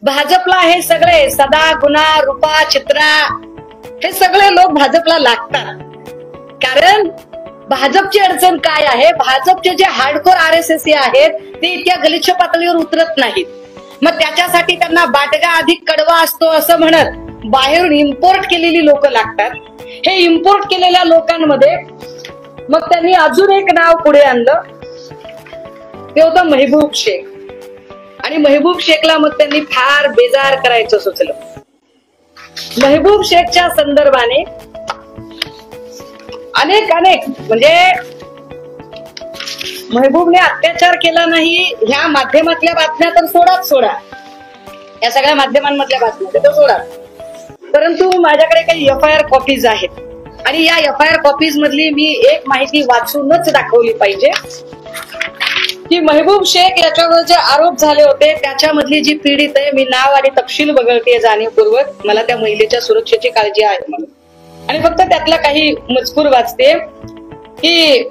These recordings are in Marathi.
भाजपला हे सगळे सदा, गुना, रूपा, चित्रा हे सगळे लोक भाजपला लागतात. कारण भाजपची अडचण काय आहे, भाजपचे जे हार्डकोर RSS आहेत ते इतक्या गलिच्छ पातळीवर उतरत नाहीत. मग त्याच्यासाठी त्यांना बाटगा अधिक कडवा असतो असं म्हणत बाहेरून इम्पोर्ट केलेली लोक लागतात. हे इम्पोर्ट केलेल्या लोकांमध्ये मग त्यांनी अजून एक नाव पुढे आणलं, ते होतं महबूब शेख. आणि महबूब शेखला मग त्यांनी फार बेजार करायचं सुचलं. महबूब शेखच्या संदर्भाने अनेक म्हणजे महबूबने अत्याचार केला नाही ह्या माध्यमातल्या बातम्या तर सोडा, या सगळ्या माध्यमांमधल्या बातम्या तर सोडा, परंतु माझ्याकडे काही FIR कॉपीज आहेत आणि या FIR कॉपीज मधली मी एक माहिती वाचूनच दाखवली पाहिजे की महबूब शेख याच्यावर जे आरोप झाले होते त्याच्यामधली जी पीडित आहे, मी नाव आणि तपशील वगळते जाणीवपूर्वक, मला त्या महिलेच्या सुरक्षेची काळजी आहे म्हणून, आणि फक्त त्यातला काही मजकूर वाचते की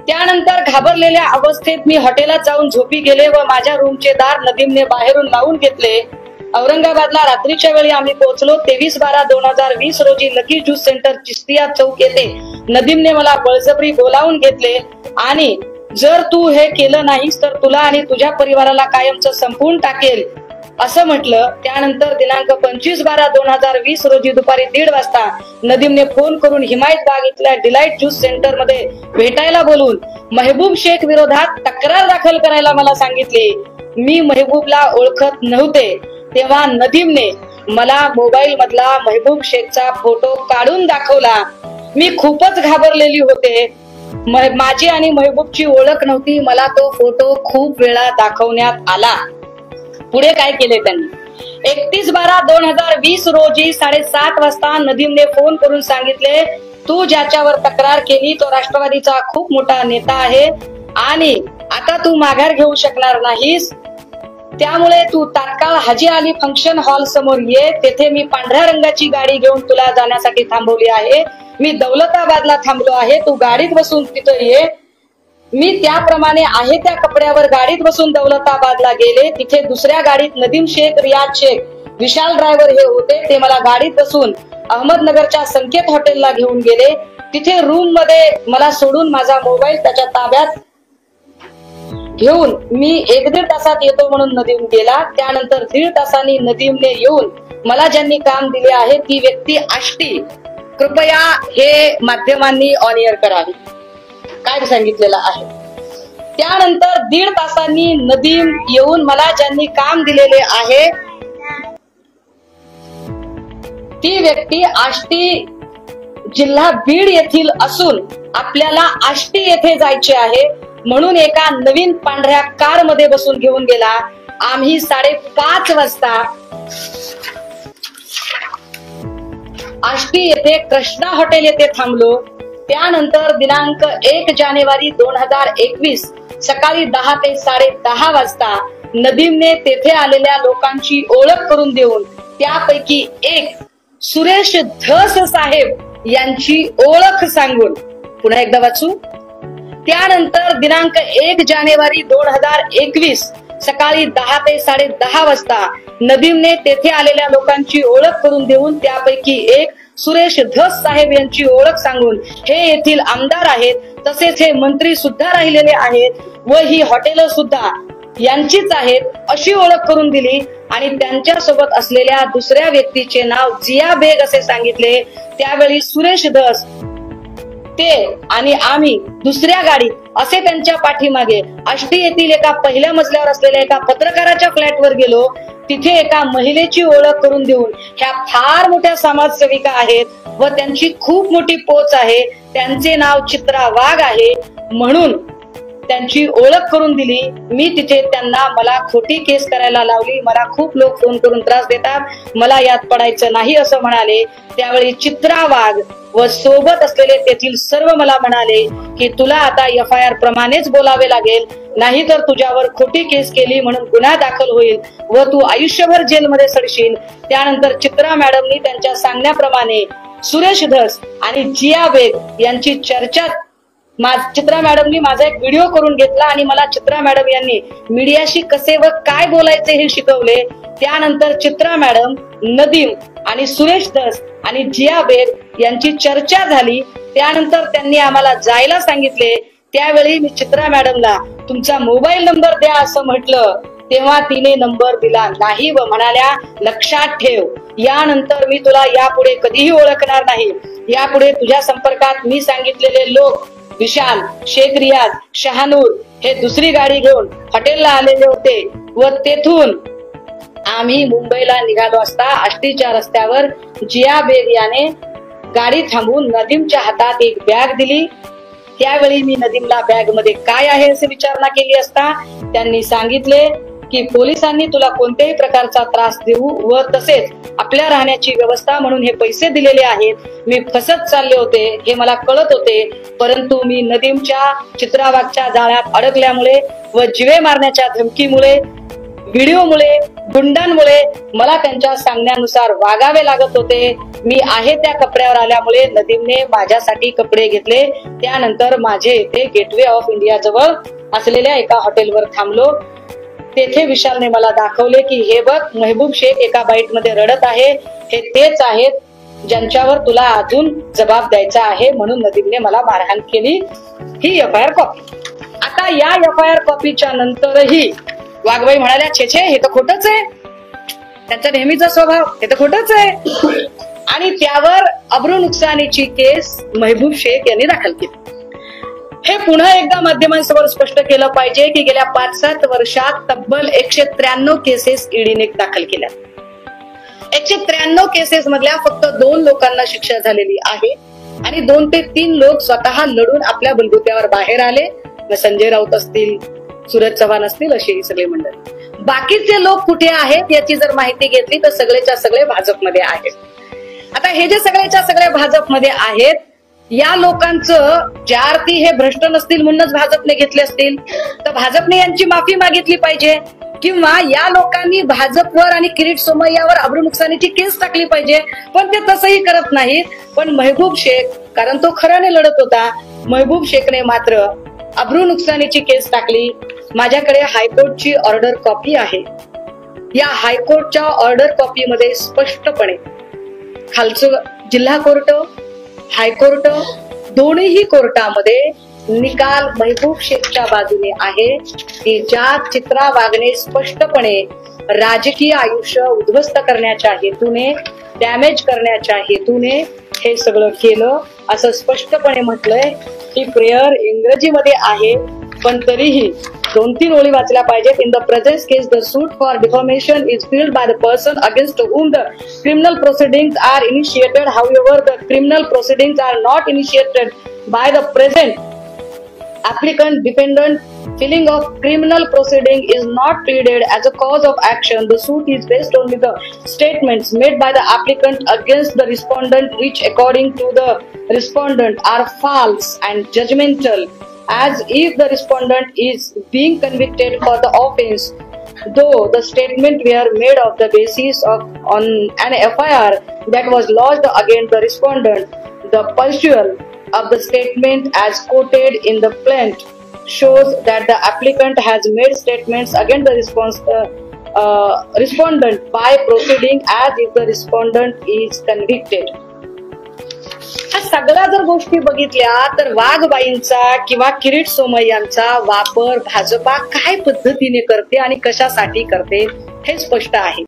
त्यानंतर घाबरलेल्या अवस्थेत मी हॉटेलात जाऊन झोपी गेले व माझ्या रूमचे दार नदीमने बाहेरून लावून घेतले. औरंगाबादला रात्रीच्या वेळी आम्ही पोहोचलो. 23/12/2020 रोजी लकी ज्यूस सेंटर चिश्तिया चौक येथे नदीमने मला बळजबरी बोलावून घेतले आणि जर तू हे केलं नाहीस तर तुला आणि तुझ्या परिवाराला कायमचं संपवून टाकेल असं म्हटलं. त्यानंतर दिनांक 25/12/2020 रोजी दुपारी 1:30 वाजता नदीमने फोन करून हिमायत बाग इथल्या डिलाइट ज्यूस सेंटर मध्ये भेटायला बोलून महबूब शेख विरोधात तक्रार दाखल करायला मला सांगितली. मी महबूबला ओळखत नव्हते तेव्हा नदीमने मला मोबाईल मधला महबूब शेखचा फोटो काढून दाखवला. मी खूपच घाबरलेली होते. माझी आणि महबूबची ओळख नव्हती. मला तो फोटो खूप वेळा दाखवण्यात आला. पुढे काय केले त्यांनी, 31/12/2020 रोजी 7:30 वाजता नदीमने फोन करून सांगितले, तू ज्याच्यावर तक्रार केली तो राष्ट्रवादीचा खूप मोठा नेता आहे आणि आता तू माघार घेऊ शकणार नाहीस, त्यामुळे तू तात्काळ हाजी अली फंक्शन हॉल समोर ये. तेथे मी पांढऱ्या रंगाची गाडी घेऊन तुला जाण्यासाठी थांबवली आहे. मी दौलताबादला थांबलो आहे, तू गाडीत बसून तिथे ये. मी त्याप्रमाणे आहे त्या कपड्यावर गाडीत बसून दौलताबादला गेले. तिथे दुसऱ्या गाडीत नदीम शेख, रियाज शेख, विशाल ड्रायव्हर हे होते. ते मला गाडीत बसून अहमदनगरच्या संकेत हॉटेलला घेऊन गेले. तिथे रूम मध्ये मला सोडून माझा मोबाईल त्याच्या ताब्यात घेऊन मी 1-1.5 तासात येतो म्हणून नदीम गेला. त्यानंतर 1.5 तासांनी नदीमने येऊन मला ज्यांनी काम दिले आहे ती व्यक्ती आष्टी, कृपया हे माध्यमांनी ऑन एअर करावी, काय सांगितलेलं आहे. त्यानंतर 1.5 तासांनी नदीम येऊन मला ज्यांनी काम दिलेले आहे ती व्यक्ती आष्टी, जिल्हा बीड येथील असून आपल्याला आष्टी येथे जायचे आहे म्हणून एका नवीन पांढऱ्या कार मध्ये बसून घेऊन गेला. आम्ही 5:30 वाजता आष्टी येथे कृष्णा हॉटेल येथे थांबलो. त्यानंतर दिनांक 1 जानेवारी 2021 सकाळी 10 ते 10:30 वाजता नदीमने तेथे आलेल्या लोकांची ओळख करून देऊन त्यापैकी एक सुरेश धस साहेब यांची ओळख सांगून, पुन्हा एकदा वाचू. त्यानंतर दिनांक 1 जानेवारी 2021 सकाळी 10 ते 10:30 वाजता नदीमने तेथे आलेल्या लोकांची ओळख करून देऊन त्यापैकी एक सुरेश धस साहेब यांची ओळख सांगून हे येथील आमदार आहेत, तसेच हे मंत्री सुद्धा राहिलेले आहेत व ही हॉटेल सुद्धा यांचीच आहेत अशी ओळख करून दिली. आणि त्यांच्या सोबत असलेल्या दुसऱ्या व्यक्तीचे नाव जिया बेग असे सांगितले. त्यावेळी सुरेश धस, ते आणि आम्ही दुसऱ्या गाडीत असे त्यांच्या पाठीमागे आष्टी येथील एका पहिल्या मजल्यावर असलेल्या एका पत्रकाराच्या फ्लॅटवर गेलो. तिथे एका महिलेची ओळख करून देऊन ह्या फार मोठ्या समाजसेविका आहेत व त्यांची खूप मोठी पोच आहे, त्यांचे नाव चित्रा वाघ आहे म्हणून त्यांची ओळख करून दिली. मी तिथे त्यांना मला खोटी केस करायला लावली, मला खूप लोक फोन करून त्रास देतात, मला यात पडायचं नाही असं म्हणाले. त्यावेळी चित्रा वाघ व सोबत असलेले तेथील सर्व मला म्हणाले की तुला आता FIR प्रमाणेच बोलावे लागेल, नाहीतर तुझ्यावर खोटी केस केली म्हणून गुन्हा दाखल होईल व तू आयुष्यभर जेलमध्ये सडशील. त्यानंतर चित्रा मॅडमनी त्यांच्या सांगण्याप्रमाणे सुरेश धस आणि जिया बेग यांची चर्चा चित्रा मॅडमनी माझा एक व्हिडिओ करून घेतला आणि मला चित्रा मॅडम यांनी मीडियाशी कसे व काय बोलायचे हे शिकवले. त्यानंतर चित्रा मॅडम, नदीम आणि सुरेश दस आणि जिया बेग यांची चर्चा झाली. त्यानंतर त्यांनी आम्हाला जायला सांगितले. त्यावेळी मी चित्रा मॅडमला तुमचा मोबाईल नंबर द्या असं म्हटलं, तेव्हा तिने नंबर दिला नाही व म्हणाल्या लक्षात ठेव, यानंतर मी तुला यापुढे कधीही ओळखणार नाही. यापुढे तुझ्या संपर्कात मी सांगितलेले लोक विशाल, शेख रियाज, शहानूर हे दुसरी गाडी घेऊन हॉटेलला आलेले होते व तेथून आम्ही मुंबईला निघालो असता आष्टीच्या रस्त्यावर जिया बेग याने गाडी थांबवून नदीमच्या हातात एक बॅग दिली. त्यावेळी मी नदीमला बॅग मध्ये काय आहे असे विचारणा केली असता त्यांनी सांगितले की पोलिसांनी तुला कोणत्याही प्रकारचा त्रास देऊ व तसेच आपल्या राहण्याची व्यवस्था म्हणून हे पैसे दिलेले आहेत. मी फसत चालले होते हे मला कळत होते, परंतु मी नदीमच्या, चित्रावागच्या जाळ्यात अडकल्यामुळे व जिवे मारण्याच्या धमकीमुळे, व्हिडिओमुळे, गुंडांमुळे मला त्यांच्या सांगण्यानुसार वागावे लागत होते. मी आहे त्या कपड्यावर आल्यामुळे नदीमने माझ्यासाठी कपडे घेतले. त्यानंतर माझे येथे गेटवे ऑफ इंडिया जवळ असलेल्या एका हॉटेलवर थांबलो. तेथे विशालने मला दाखवले की हे बघ, महबूब शेख एका बाईट मध्ये रडत आहे, हे तेच आहेत ज्यांच्यावर तुला अजून जबाब द्यायचा आहे. म्हणून नदीमने मला मारहाण केली. ही FIR कॉपी. आता या FIR कॉपीच्या नंतरही वाघबाई म्हणाल्या छे छे, हे तर खोटच आहे, त्यांचा नेहमीचा स्वभाव, हे तर खोटच आहे. आणि त्यावर अब्रू नुकसानीची केस महबूब शेख यांनी दाखल केली. हे पुन्हा एकदा माध्यमांसमोर स्पष्ट केलं पाहिजे की गेल्या 5-7 वर्षात तब्बल 193 केसेस ईडीने दाखल केल्या. 193 केसेस मधल्या फक्त 2 लोकांना शिक्षा झालेली आहे आणि 2 ते 3 लोक स्वतः लढून आपल्या बलबुत्यावर बाहेर आले. संजय राऊत असतील, सूरज चव्हाण असतील, अशी सगळे मंडळी. बाकीचे लोक कुठे आहेत याची जर माहिती घेतली तर सगळेच्या सगळे भाजपमध्ये आहेत. आता हे जे सगळेच्या सगळे भाजपमध्ये आहेत, या लोकांचं ज्या अर्थी हे भ्रष्ट नसतील म्हणूनच भाजपने घेतले असतील, तर भाजपने यांची माफी मागितली पाहिजे किंवा या लोकांनी भाजपवर आणि किरीट सोमय्यावर अब्रू नुकसानीची केस टाकली पाहिजे. पण ते तसंही करत नाहीत. पण महबूब शेख, कारण तो खऱ्याने लढत होता, महबूब शेखने मात्र अब्रू नुकसानीची केस टाकली. माझ्याकडे हायकोर्टची ऑर्डर कॉपी आहे. या हायकोर्टच्या ऑर्डर कॉपी मध्ये स्पष्टपणे खालचं जिल्हा कोर्ट, हायकोर्ट दोन्ही कोर्टामध्ये निकाल महबूब शेखच्या बाजूने आहे की ज्या चित्रा वाघने स्पष्टपणे राजकीय आयुष्य उद्ध्वस्त करण्याच्या हेतूने, डॅमेज करण्याच्या हेतूने हे सगळं केलं असं स्पष्टपणे म्हटलंय. ही प्रेयर इंग्रजीमध्ये आहे, पण तरीही 2-3 ओळी वाचल्या पाहिजेत. In the present case the suit for deformation is filed by the person against whom the criminal proceedings are initiated. However, the criminal proceedings are not initiated by the present applicant. Defendant filing of criminal proceeding is not pleaded as a cause of action. The suit is based on the statements made by the applicant against the respondent, which according to the respondent are false and judgmental, as if the respondent is being convicted for the offense, though the statement were made of the basis of on an FIR that was lodged against the respondent. The pursuit of the statement as quoted in the plaint shows that the applicant has made statements against the respondent by proceeding as if the respondent is convicted. ह्या सगळ्या जर गोष्टी बघितल्या तर वाघबाईंचा किंवा किरीट सोमय्यांचा वापर भाजपा काय पद्धतीने करते आणि कशासाठी करते हे स्पष्ट आहे.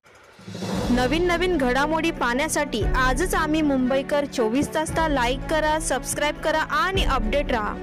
नवीन घडामोडी पाहण्यासाठी आजच आम्ही मुंबईकर 24 तासला लाईक करा, सबस्क्राईब करा आणि अपडेट राहा.